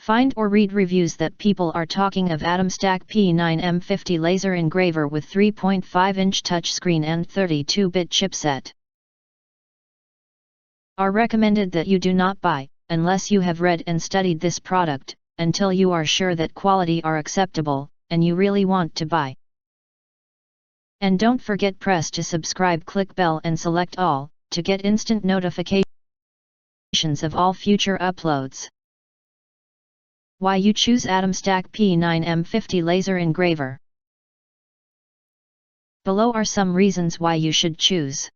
Find or read reviews that people are talking of ATOMSTACK P9 M50 laser engraver with 3.5-inch touchscreen and 32-bit chipset. Are recommended that you do not buy, unless you have read and studied this product, until you are sure that quality are acceptable, and you really want to buy. And don't forget press to subscribe, click bell and select all, to get instant notifications of all future uploads. Why you choose ATOMSTACK P9 M50 laser engraver. Below are some reasons why you should choose.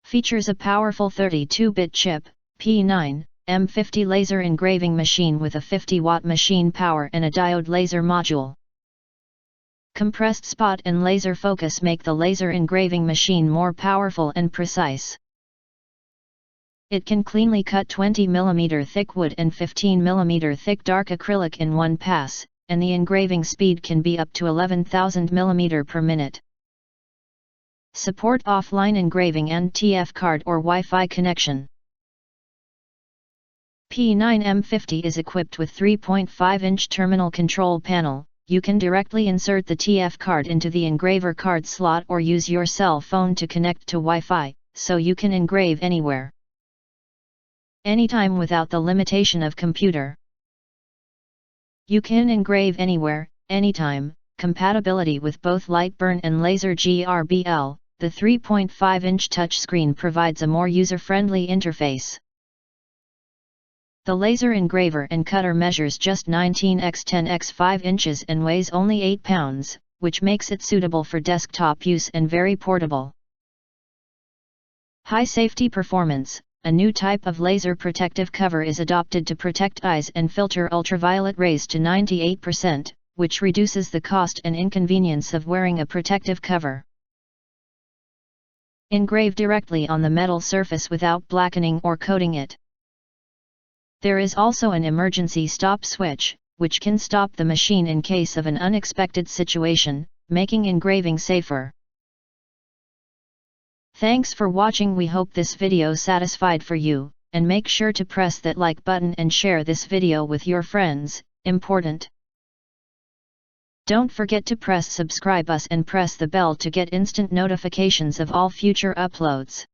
Features a powerful 32-bit chip, P9, M50 laser engraving machine with a 50-watt machine power and a diode laser module. Compressed spot and laser focus make the laser engraving machine more powerful and precise. It can cleanly cut 20 mm thick wood and 15 mm thick dark acrylic in one pass, and the engraving speed can be up to 11,000 mm per minute. Support offline engraving and TF card or Wi-Fi connection. P9 M50 is equipped with 3.5-inch terminal control panel. You can directly insert the TF card into the engraver card slot or use your cell phone to connect to Wi-Fi, so you can engrave anywhere, anytime without the limitation of computer. You can engrave anywhere, anytime. Compatibility with both light burn and laser GRBL. The 3.5-inch touchscreen provides a more user-friendly interface. The laser engraver and cutter measures just 19 x 10 x 5 inches and weighs only 8 pounds, which makes it suitable for desktop use and very portable. High safety performance. A new type of laser protective cover is adopted to protect eyes and filter ultraviolet rays to 98%, which reduces the cost and inconvenience of wearing a protective cover. Engrave directly on the metal surface without blackening or coating it. There is also an emergency stop switch, which can stop the machine in case of an unexpected situation, making engraving safer. Thanks for watching. We hope this video satisfied for you, and make sure to press that like button and share this video with your friends, important. Don't forget to press subscribe us and press the bell to get instant notifications of all future uploads.